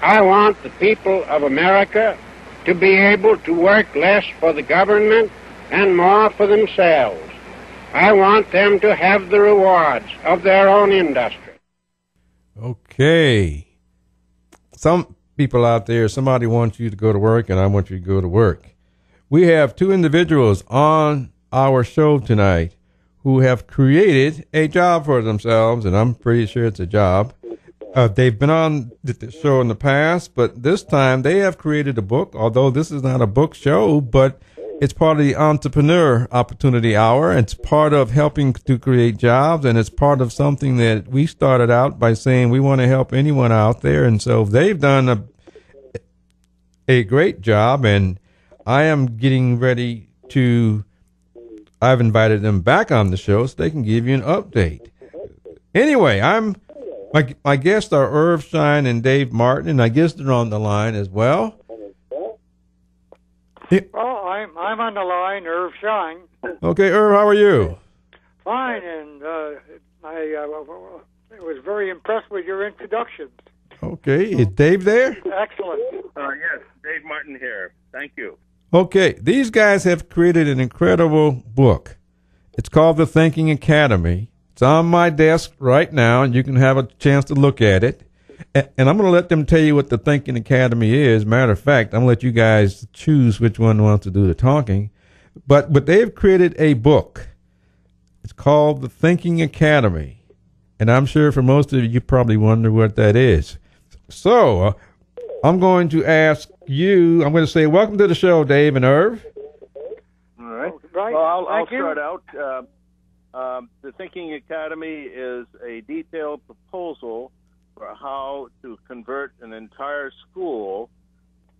I want the people of America to be able to work less for the government and more for themselves. I want them to have the rewards of their own industry. Okay. Some people out there, somebody wants you to go to work, and I want you to go to work. We have two individuals on our show tonight who have created a job for themselves, and I'm pretty sure it's a job. They've been on the show in the past, but this time they have created a book, although this is not a book show, but it's part of the Entrepreneur Opportunity Hour. It's part of helping to create jobs, and it's part of something that we started out by saying we want to help anyone out there. And so they've done a great job, and I am getting ready I've invited them back on the show so they can give you an update. Anyway, my guests are Irv Shine and Dave Martin, and I guess they're on the line as well. Well, I'm on the line, Irv Shine. Okay, Irv, how are you? Fine, and I was very impressed with your introductions. Okay, is Dave there? Excellent. Yes, Dave Martin here. Thank you. Okay, these guys have created an incredible book. It's called The Thinking Academy. It's on my desk right now, and you can have a chance to look at it. And I'm going to let them tell you what the Thinking Academy is. Matter of fact, I'm going to let you guys choose which one wants to do the talking. But they've created a book. It's called The Thinking Academy. And I'm sure for most of you probably wonder what that is. So I'm going to ask you, I'm going to say, welcome to the show, Dave and Irv. All right. Right. Well, I'll start out. The Thinking Academy is a detailed proposal for how to convert an entire school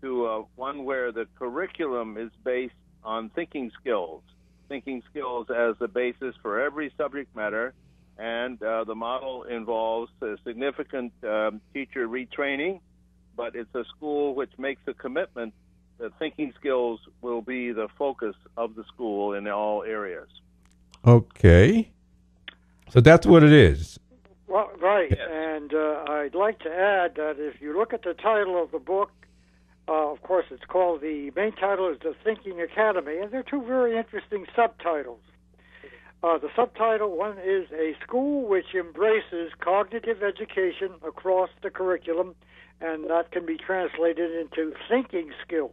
to one where the curriculum is based on thinking skills as the basis for every subject matter, and the model involves a significant teacher retraining, but it's a school which makes a commitment that thinking skills will be the focus of the school in all areas. Okay. So that's what it is. Well, right, yes. And I'd like to add that if you look at the title of the book, of course it's called, the main title is The Thinking Academy, and there are two very interesting subtitles. The subtitle one is A School Which Embraces Cognitive Education Across the Curriculum, and that can be translated into Thinking Skills,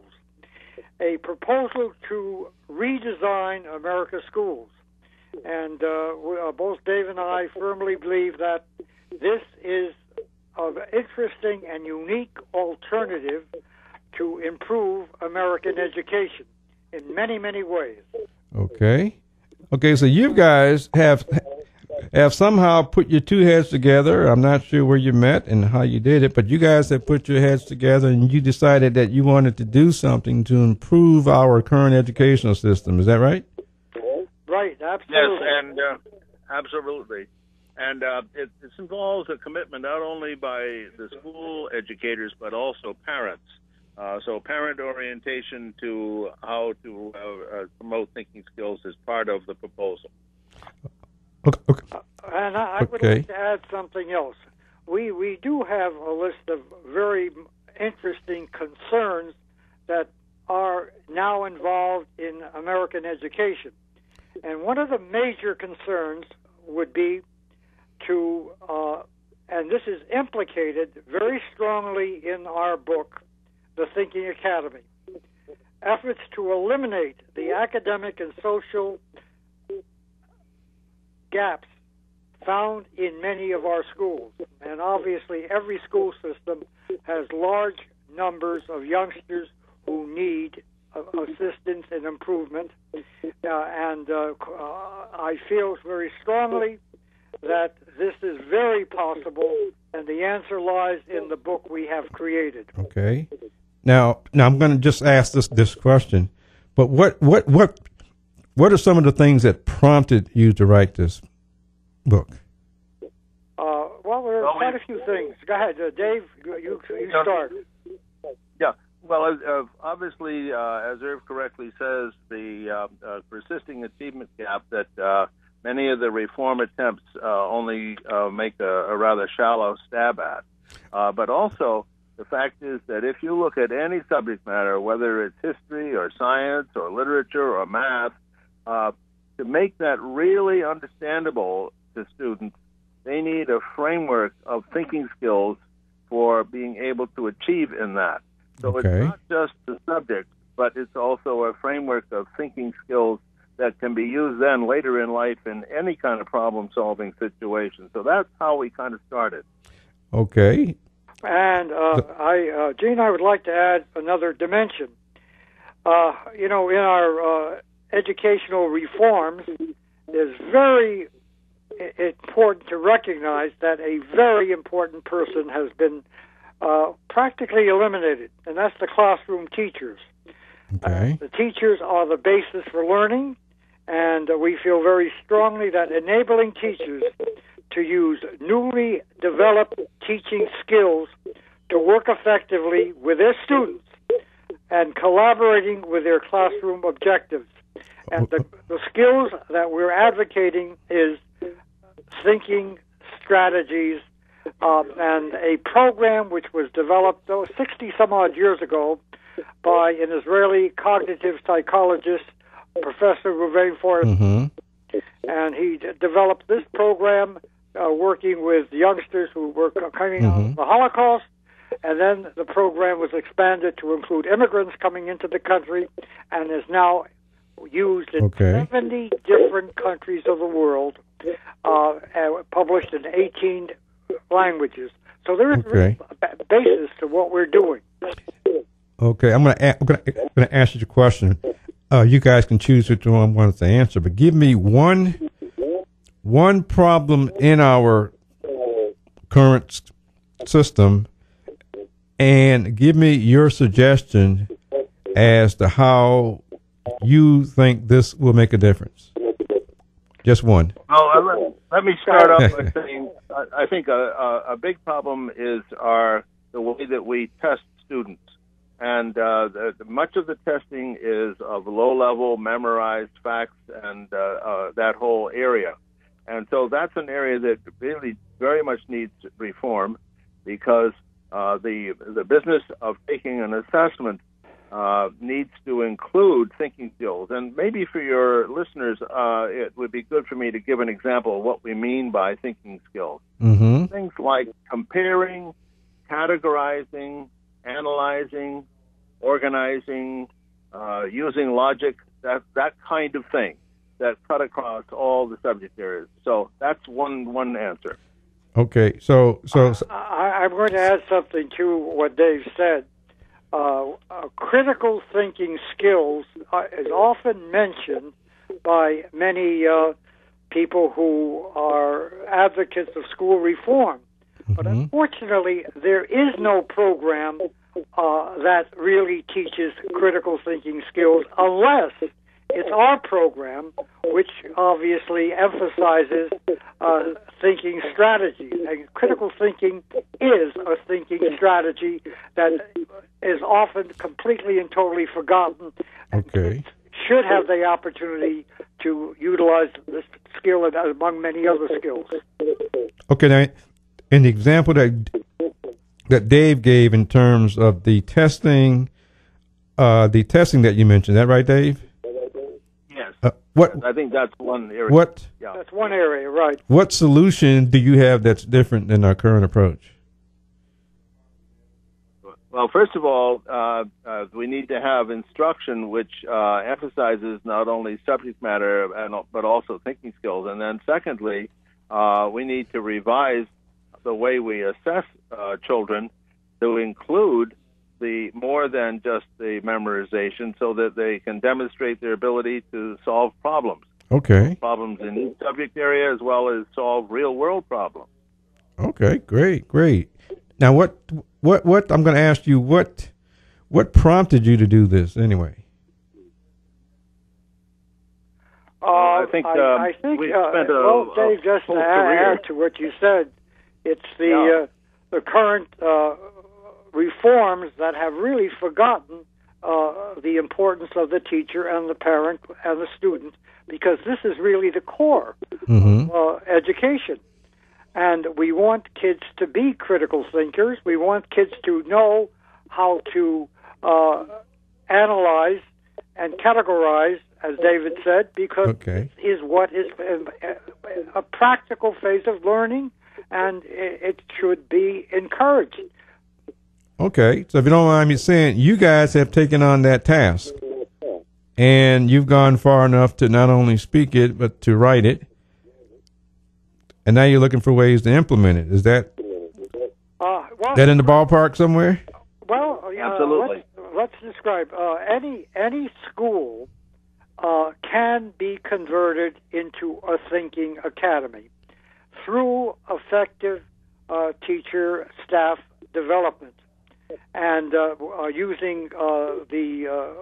a proposal to redesign America's schools. And both Dave and I firmly believe that this is an interesting and unique alternative to improve American education in many, many ways. Okay. Okay, so you guys have somehow put your two heads together. I'm not sure where you met and how you did it, but you guys have put your heads together and you decided that you wanted to do something to improve our current educational system. Is that right? Right, absolutely. Yes, and absolutely. And it involves a commitment not only by the school educators, but also parents. So parent orientation to how to promote thinking skills is part of the proposal. Okay. And I would like to add something else. We do have a list of very interesting concerns that are now involved in American education. And one of the major concerns would be to, and this is implicated very strongly in our book, The Thinking Academy, efforts to eliminate the academic and social gaps found in many of our schools. And obviously every school system has large numbers of youngsters who need assistance and improvement, and I feel very strongly that this is very possible, and the answer lies in the book we have created. Okay. Now I'm going to just ask this question, but what are some of the things that prompted you to write this book? Well, there are quite a few things. Go ahead, Dave. You start. Yeah. Well, obviously, as Irv correctly says, the persisting achievement gap that many of the reform attempts only make a rather shallow stab at. But also, The fact is that if you look at any subject matter, whether it's history or science or literature or math, to make that really understandable to students, they need a framework of thinking skills for being able to achieve in that. So It's not just the subject, but it's also a framework of thinking skills that can be used then later in life in any kind of problem-solving situation. So that's how we kind of started. Okay. And Gene, I would like to add another dimension. In our educational reforms, it's very important to recognize that a very important person has been practically eliminated, and that's the classroom teachers. Okay. The teachers are the basis for learning, and we feel very strongly that enabling teachers to use newly developed teaching skills to work effectively with their students and collaborating with their classroom objectives. And the skills that we're advocating is thinking strategies, and a program which was developed 60-some-odd years ago by an Israeli cognitive psychologist, Professor Ruvain Forrest. Mm-hmm. And he developed this program working with youngsters who were coming out of the Holocaust, and then the program was expanded to include immigrants coming into the country and is now used in 70 different countries of the world, and published in 18 languages. So there is a basis to what we're doing. Okay, I'm going to ask you a question. You guys can choose which one wants to answer, but give me one problem in our current system, and give me your suggestion as to how you think this will make a difference. Just one. Well, let me start off by saying I think a big problem is the way that we test students. And much of the testing is of low-level, memorized facts and that whole area. And so that's an area that really very much needs reform, because the business of taking an assessment needs to include thinking skills. And maybe for your listeners, it would be good for me to give an example of what we mean by thinking skills. Mm-hmm. Things like comparing, categorizing, analyzing, organizing, using logic, that kind of thing that cut across all the subject areas. So that's one answer. Okay, so I'm going to add something to what Dave said. Critical thinking skills is often mentioned by many people who are advocates of school reform. But unfortunately, there is no program that really teaches critical thinking skills, unless it's our program, which obviously emphasizes thinking strategies. And critical thinking is a thinking strategy that is often completely and totally forgotten. Okay. Should have the opportunity to utilize this skill among many other skills. Okay, now, in the example that Dave gave in terms of the testing that you mentioned, is that right, Dave? Yes. What? I think that's one area. What? Yeah. That's one area, right. What solution do you have that's different than our current approach? Well, first of all, we need to have instruction which emphasizes not only subject matter but also thinking skills. And then secondly, we need to revise the way we assess children to include the more than just the memorization, so that they can demonstrate their ability to solve problems. Okay. Problems in each subject area, as well as solve real-world problems. Okay, great. Now, what I'm going to ask you, what prompted you to do this anyway? I think we spent Dave, just to add to what you said, it's the current reforms that have really forgotten the importance of the teacher and the parent and the student, because this is really the core of education. And we want kids to be critical thinkers. We want kids to know how to analyze and categorize, as David said, because it is what is a practical phase of learning, and it should be encouraged. Okay, so if you don't mind me saying, you guys have taken on that task, and you've gone far enough to not only speak it, but to write it, and now you're looking for ways to implement it. Is that that in the ballpark somewhere? Well, absolutely. Let's describe any school can be converted into a thinking academy through effective teacher staff development and using the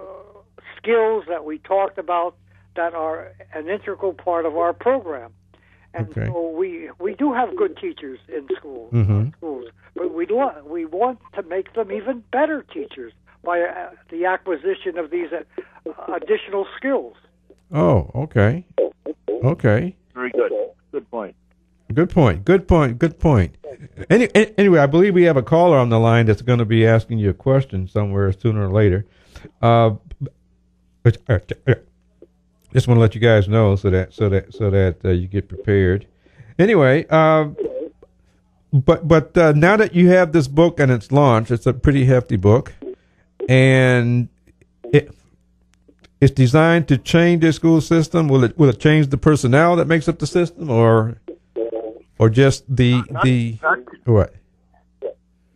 skills that we talked about that are an integral part of our program. And so we do have good teachers in schools, but we want to make them even better teachers by the acquisition of these additional skills. Oh, okay. Okay. Very good. Good point. Good point. Anyway, I believe we have a caller on the line that's going to be asking you a question somewhere sooner or later. Just want to let you guys know so that you get prepared. Anyway, but now that you have this book and it's launched, it's a pretty hefty book, and it's designed to change the school system. Will it change the personnel that makes up the system, or just what?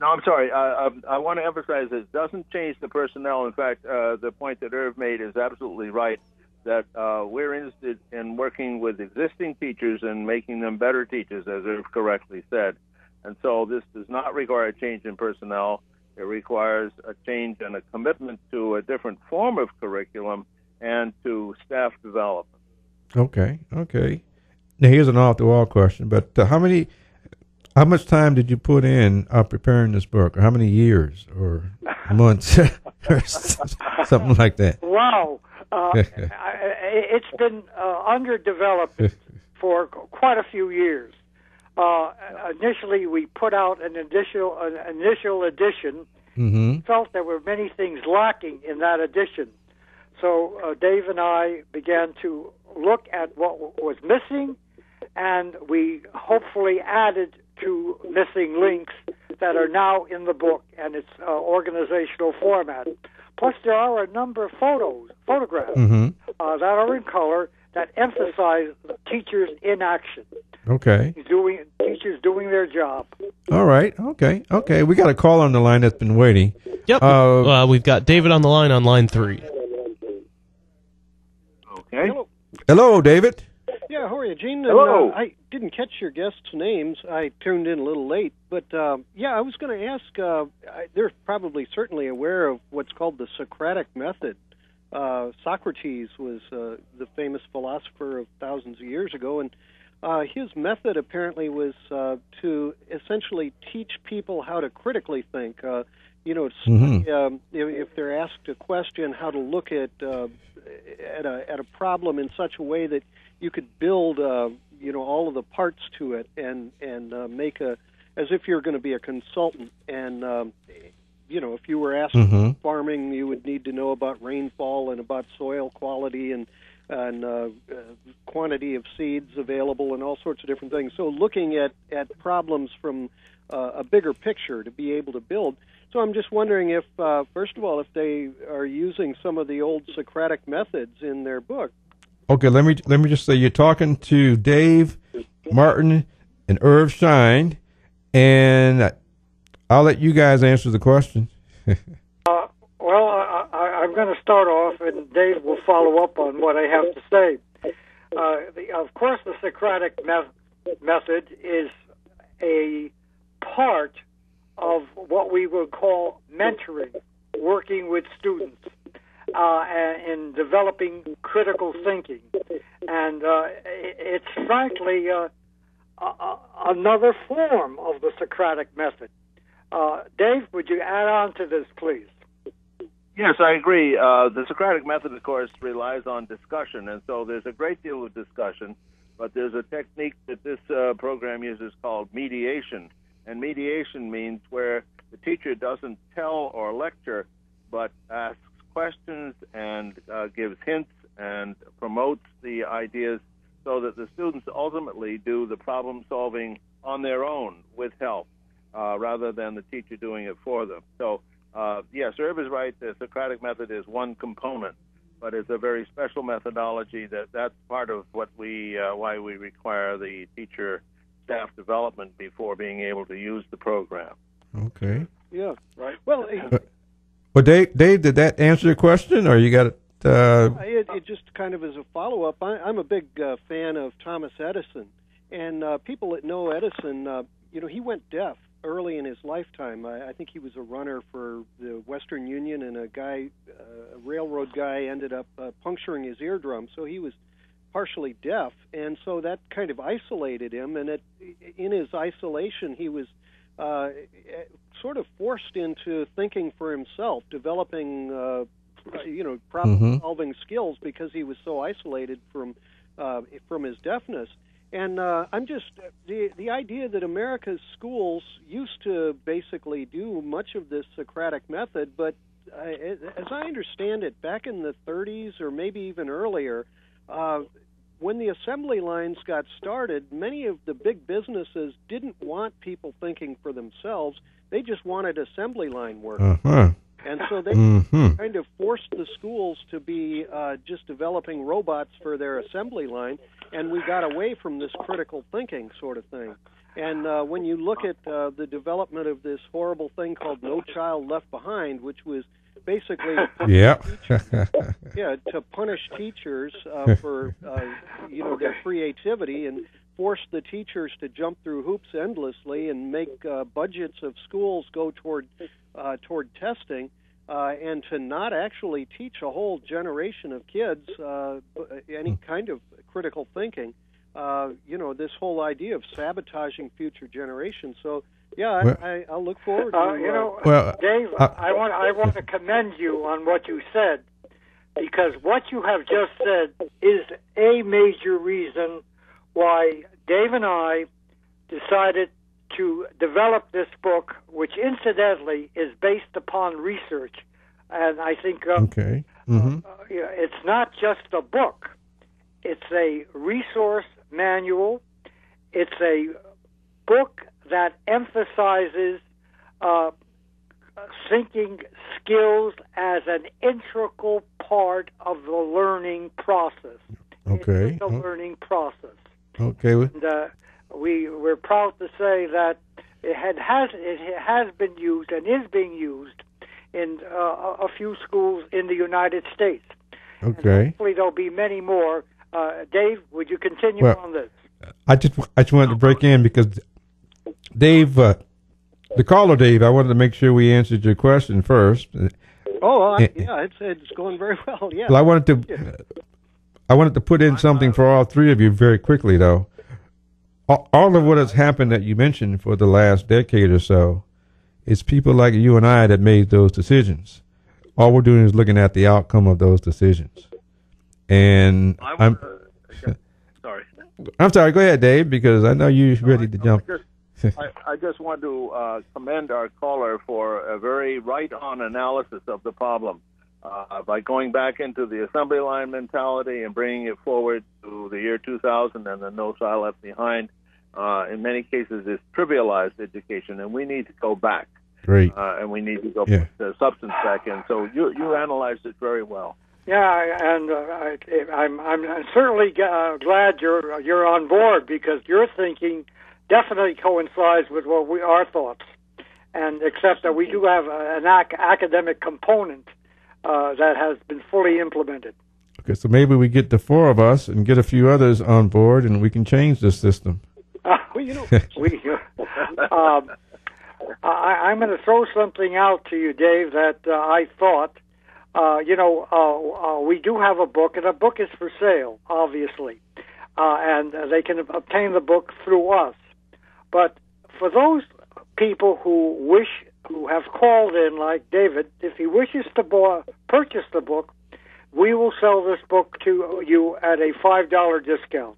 No, I'm sorry. I want to emphasize it doesn't change the personnel. In fact, the point that Irv made is absolutely right, that we're interested in working with existing teachers and making them better teachers, as Irv correctly said. And so this does not require a change in personnel. It requires a change and a commitment to a different form of curriculum and to staff development. Okay. Now, here's an off-the-wall question, but how much time did you put in preparing this book, or how many years or months or something like that? Wow. It's been underdeveloped for quite a few years. Initially, we put out an initial edition. Mm-hmm. Felt there were many things lacking in that edition. So Dave and I began to look at what was missing, and we hopefully added to missing links that are now in the book and its organizational format. Plus, there are a number of photographs that are in color that emphasize teachers in action. Okay. Teachers doing their job. All right. Okay. We got a call on the line that's been waiting. Yep. We've got David on the line on line 3. Okay. Hello, David. Yeah, how are you, Gene? Hello. I didn't catch your guests' names. I tuned in a little late. But, I was going to ask, they're probably certainly aware of what's called the Socratic method. Socrates was the famous philosopher of thousands of years ago, and his method apparently was to essentially teach people how to critically think. If they're asked a question, how to look at a problem in such a way that you could build, all of the parts to it and make as if you're going to be a consultant. And if you were asked farming, you would need to know about rainfall and about soil quality and quantity of seeds available and all sorts of different things. So looking at problems from a bigger picture to be able to build. So I'm just wondering if, first of all, if they are using some of the old Socratic methods in their book. Okay, let me just say you're talking to Dave Martin and Irv Shine, and I'll let you guys answer the question. I'm going to start off, and Dave will follow up on what I have to say. Of course, the Socratic method is a part of what we would call mentoring, working with students in developing critical thinking. And it's frankly another form of the Socratic method. Dave, would you add on to this, please? Yes, I agree. The Socratic method, of course, relies on discussion, and so there's a great deal of discussion. But there's a technique that this program uses called mediation. And mediation means where the teacher doesn't tell or lecture, but asks questions and gives hints and promotes the ideas so that the students ultimately do the problem solving on their own with help rather than the teacher doing it for them. So, yes, Irv is right. The Socratic method is one component, but it's a very special methodology that's part of what why we require the teacher staff development before being able to use the program. Okay. Yeah. Right. Well, Dave, did that answer your question, or you got it? It just kind of as a follow-up, I'm a big fan of Thomas Edison, and people that know Edison, he went deaf early in his lifetime. I think he was a runner for the Western Union, and a railroad guy ended up puncturing his eardrum, so he was partially deaf, and so that kind of isolated him, and in his isolation, he was sort of forced into thinking for himself, developing problem-solving skills because he was so isolated from his deafness. And I'm just the idea that America's schools used to basically do much of this Socratic method, but as I understand it, back in the 30s or maybe even earlier, when the assembly lines got started, many of the big businesses didn't want people thinking for themselves. They just wanted assembly line work. And so they kind of forced the schools to be just developing robots for their assembly line, and we got away from this critical thinking sort of thing. And when you look at the development of this horrible thing called No Child Left Behind, which was basically to punish teachers for their creativity and force the teachers to jump through hoops endlessly and make budgets of schools go toward testing, and to not actually teach a whole generation of kids any kind of critical thinking. This whole idea of sabotaging future generations. So, I'll look forward to. Dave, I want to commend you on what you said, because what you have just said is a major reason why Dave and I decided to develop this book, which incidentally is based upon research. And I think it's not just a book. It's a resource manual. It's a book that emphasizes thinking skills as an integral part of the learning process. Okay. It's the learning process. Okay. And we're proud to say that it has been used and is being used in a few schools in the United States. Okay. And hopefully there'll be many more. Dave, would you continue on this? I just wanted to break in because Dave, the caller Dave, I wanted to make sure we answered your question first. It's going very well. Yeah. Well, I wanted to put in something for all three of you very quickly, though. All of what has happened that you mentioned for the last decade or so is people like you and I that made those decisions. All we're doing is looking at the outcome of those decisions. And I'm sorry. Go ahead, Dave, because I know you're ready to jump. I just want to commend our caller for a very right-on analysis of the problem. By going back into the assembly line mentality and bringing it forward to the year 2000 and the No Child Left Behind, in many cases, it's trivialized education, and we need to go back. Great. And we need to go put the substance back in. So you analyzed it very well. Yeah, and I'm certainly glad you're on board, because your thinking definitely coincides with our thoughts, and except that we do have an academic component that has been fully implemented. Okay, so maybe we get the four of us and get a few others on board, and we can change the system. I'm going to throw something out to you, Dave, that I thought. We do have a book, and a book is for sale, obviously, and they can obtain the book through us. But for those people who have called in, like David, if he wishes to purchase the book, we will sell this book to you at a $5 discount.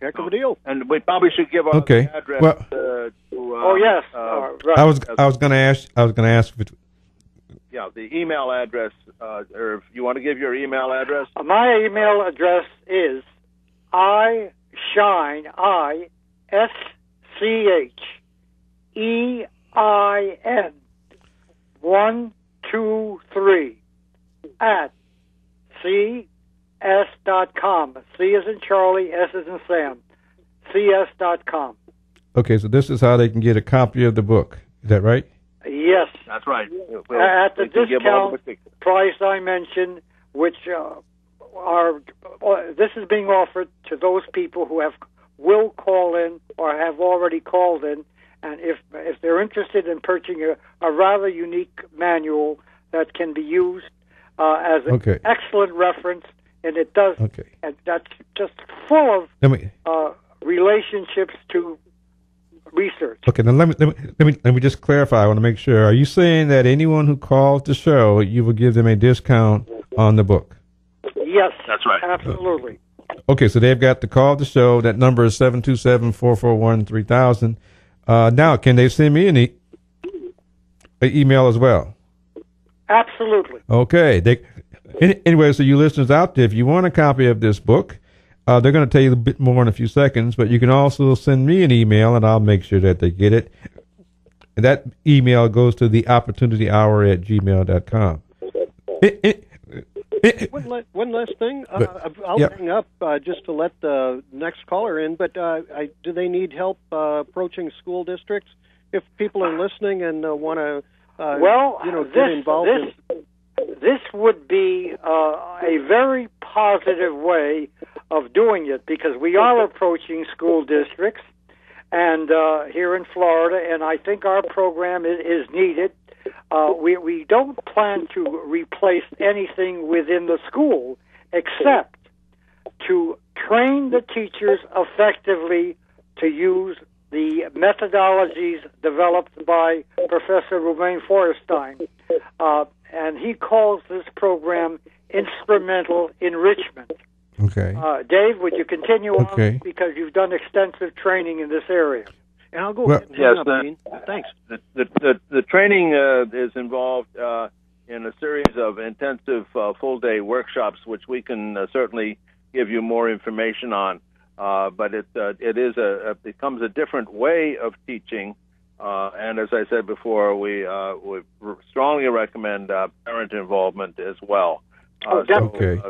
Heck of a deal. And we probably should give out Okay. the address. Well- Oh yes. Right. I was going to ask. If it, Yeah, the email address, or if you want to give your email address. My email address is ISCHEIN 123 at cs.com. C as in Charlie, S as in Sam. cs.com. okay, so this is how they can get a copy of the book. Is that right? Yes. That's right. At the discount price I mentioned, which this is being offered to those people who will call in or have already called in, and if they're interested in purchasing a rather unique manual that can be used as an excellent reference, and it does, and that's just full of relationships to research. Okay, now let me just clarify. I want to make sure. Are you saying that anyone who calls the show, you will give them a discount on the book? Yes, that's right. Absolutely. Okay, so they've got to call the show. That number is 727-441-3000. Now, can they send me an email as well? Absolutely. Okay. Anyway, so you listeners out there, if you want a copy of this book, they're going to tell you a bit more in a few seconds, but you can also send me an email, and I'll make sure that they get it. And that email goes to theopportunityhour@gmail.com. One last thing. I'll hang up just to let the next caller in, but do they need help approaching school districts? If people are listening and want to get involved this would be a very positive way of doing it, because we are approaching school districts and here in Florida, and I think our program is needed. We don't plan to replace anything within the school except to train the teachers effectively to use the methodologies developed by Professor Romain Feuerstein. And he calls this program instrumental enrichment. Okay. Dave, would you continue on, because you've done extensive training in this area? And I'll go ahead and hang up, Dean. Thanks. The training is involved in a series of intensive full-day workshops, which we can certainly give you more information on. But it becomes a different way of teaching. And as I said before, we strongly recommend parent involvement as well. Okay.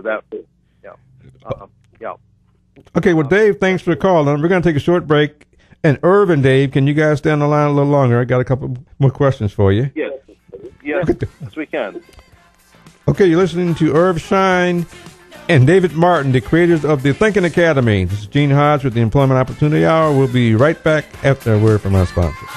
Okay, well, Dave, thanks for the call. We're going to take a short break. And Irv and Dave, can you guys stay on the line a little longer? I got a couple more questions for you. Yes, we can. Okay, you're listening to Irv Schein and David Martin, the creators of the Thinking Academy. This is Gene Hodge with the Employment Opportunity Hour. We'll be right back after a word from our sponsors.